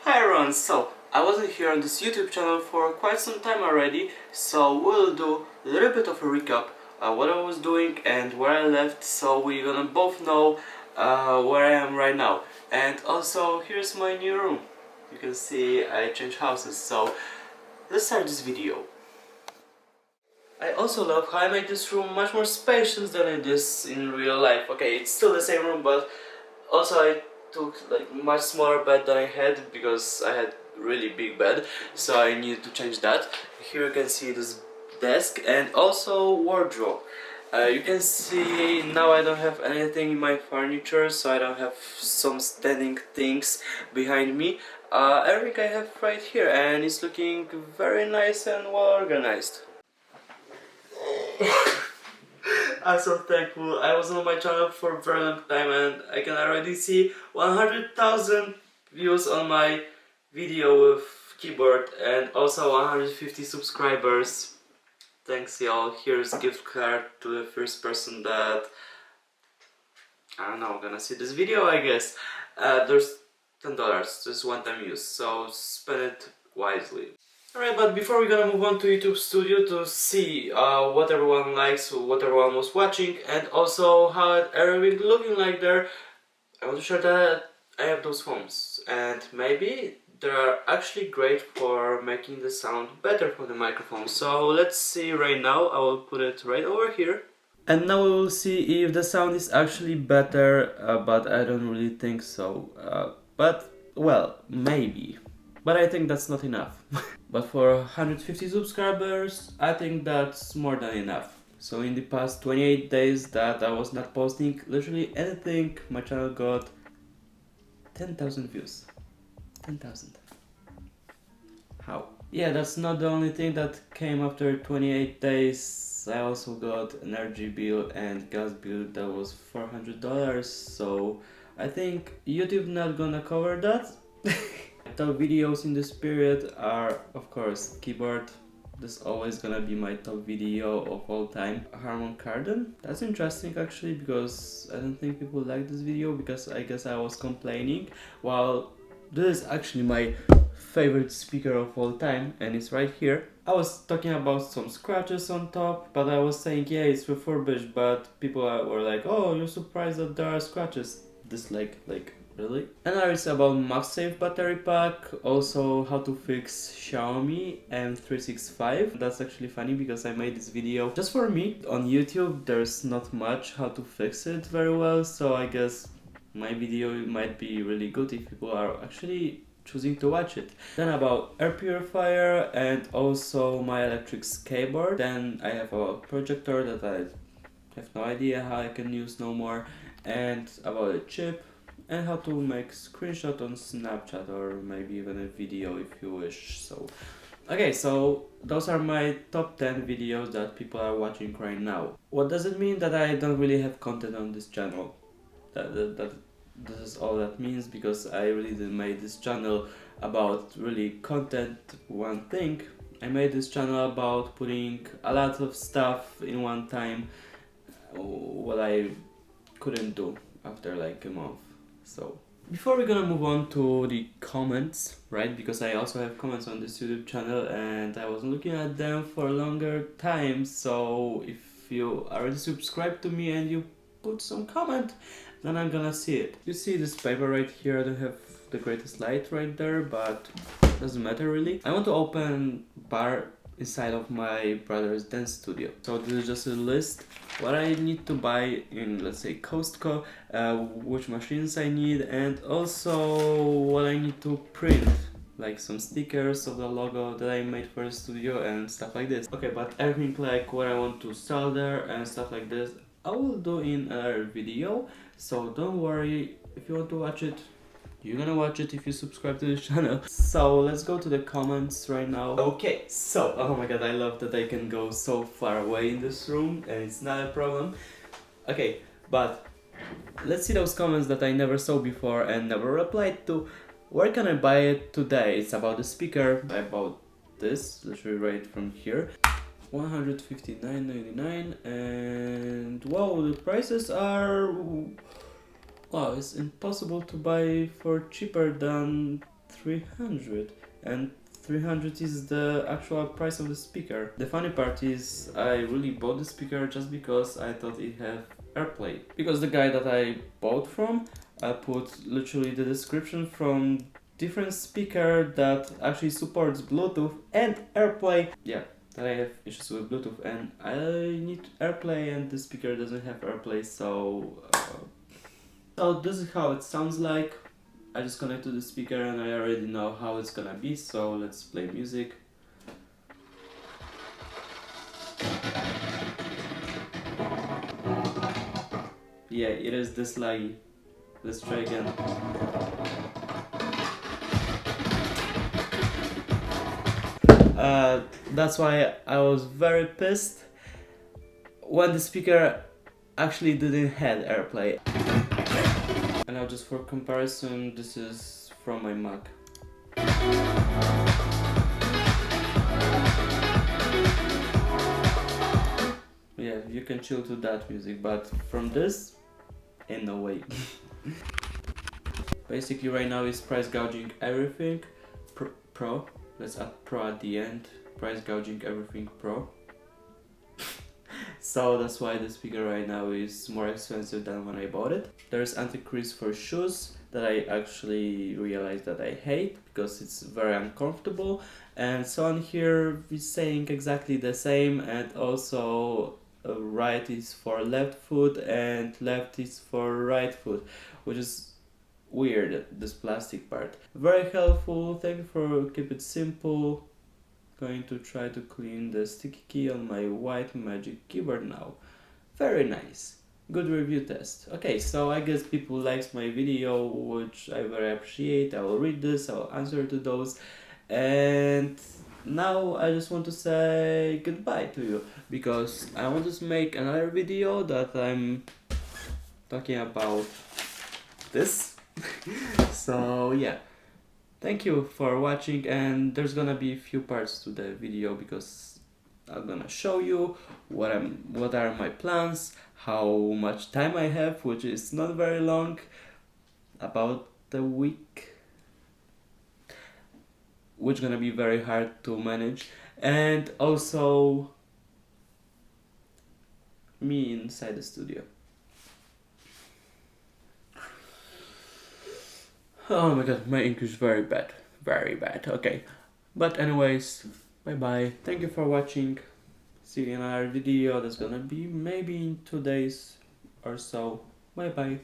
Hi everyone, so I wasn't here on this YouTube channel for quite some time already, so we'll do a little bit of a recap what I was doing and where I left, so we're gonna both know where I am right now. And also, here's my new room. You can see I changed houses, so let's start this video. I also love how I made this room much more spacious than it is in real life. Okay, it's still the same room, but also I took like much smaller bed than I had because I had really big bed, so I needed to change that. Here you can see this desk and also wardrobe. You can see now I don't have anything in my furniture, so I don't have some standing things behind me. Everything I have right here, and it's looking very nice and well organized. I'm so thankful. I was on my channel for a very long time and I can already see 100,000 views on my video with keyboard and also 150 subscribers. Thanks y'all. Here's a gift card to the first person that, I don't know, gonna see this video, I guess. There's $10, just one-time use, so spend it wisely. Alright, but before we're gonna move on to YouTube Studio to see what everyone likes, what everyone was watching, and also how everything looking like there, I want to share that I have those phones, and maybe they are actually great for making the sound better for the microphone. So let's see right now. I will put it right over here. And now we will see if the sound is actually better, but I don't really think so. But, well, maybe. But I think that's not enough. But for 150 subscribers, I think that's more than enough. So in the past 28 days that I was not posting literally anything, my channel got 10,000 views. 10,000. How? Yeah, that's not the only thing that came after 28 days. I also got energy bill and gas bill that was $400. So I think YouTube not gonna cover that. Top videos in this period are, of course, keyboard. This is always gonna be my top video of all time. Harman Kardon. That's interesting actually, because I don't think people like this video because I guess I was complaining. While this is actually my favorite speaker of all time and it's right here. I was talking about some scratches on top, but I was saying yeah, it's refurbished, but people were like, oh, you're surprised that there are scratches. This like really? And now it's about MagSafe battery pack, also how to fix Xiaomi M365. That's actually funny because I made this video just for me. On YouTube there's not much how to fix it very well, so I guess my video might be really good if people are actually choosing to watch it. Then about air purifier and also my electric skateboard. Then I have a projector that I have no idea how I can use no more, and about a chip and how to make screenshot on Snapchat or maybe even a video if you wish. So okay, so those are my top 10 videos that people are watching right now. What does it mean that I don't really have content on this channel? This is all that means, because I really didn't make this channel about really content one thing. I made this channel about putting a lot of stuff in one time, what I couldn't do after like a month. So before we're gonna move on to the comments, right, because I also have comments on this YouTube channel and I wasn't looking at them for a longer time, so if you already subscribed to me and you put some comment, then I'm gonna see it. You see this paper right here, I don't have the greatest light right there, but doesn't matter really. I want to open bar inside of my brother's dance studio. So this is just a list what I need to buy in, let's say, Costco, which machines I need, and also what I need to print, like some stickers of the logo that I made for the studio and stuff like this. Okay, but everything like what I want to solder and stuff like this I will do in another video, so don't worry. If you want to watch it, you're gonna watch it if you subscribe to this channel. So let's go to the comments right now. Okay, so, oh my god, I love that I can go so far away in this room and it's not a problem. Okay, but let's see those comments that I never saw before and never replied to. Where can I buy it today? It's about the speaker. I bought this, literally right from here. $159.99, and wow, the prices are... Wow, it's impossible to buy for cheaper than 300, and 300 is the actual price of the speaker. The funny part is I really bought the speaker just because I thought it had AirPlay. Because the guy that I bought from, I put literally the description from different speaker that actually supports Bluetooth and AirPlay. Yeah, that I have issues with Bluetooth and I need AirPlay and the speaker doesn't have AirPlay, so this is how it sounds like. I just connect to the speaker and I already know how it's gonna be, so let's play music. Yeah, it is this laggy. Let's try again. That's why I was very pissed when the speaker actually didn't have AirPlay. And now just for comparison, this is from my Mac. Yeah, you can chill to that music, but from this, in no way. Basically right now is price gouging everything. Pro. Let's add Pro at the end. Price gouging everything Pro. So that's why the speaker right now is more expensive than when I bought it. There's anti-crease for shoes that I actually realized that I hate because it's very uncomfortable, and so on here is saying exactly the same, and also right is for left foot and left is for right foot, which is weird, this plastic part. Very helpful, thank you for keep it simple. Going to try to clean the sticky key on my white magic keyboard now. Very nice. Good review test. Okay, so I guess people likes my video, which I very appreciate. I will read this, I will answer to those. And now I just want to say goodbye to you because I want to make another video that I'm talking about this. So yeah. Thank you for watching, and there's gonna be a few parts to the video because I'm gonna show you what are my plans, how much time I have, which is not very long, about a week, which gonna be very hard to manage, and also me inside the studio. Oh my god, my English is very bad. Very bad. Okay. But anyways, bye bye. Thank you for watching. See you in another video that's gonna be maybe in 2 days or so. Bye bye.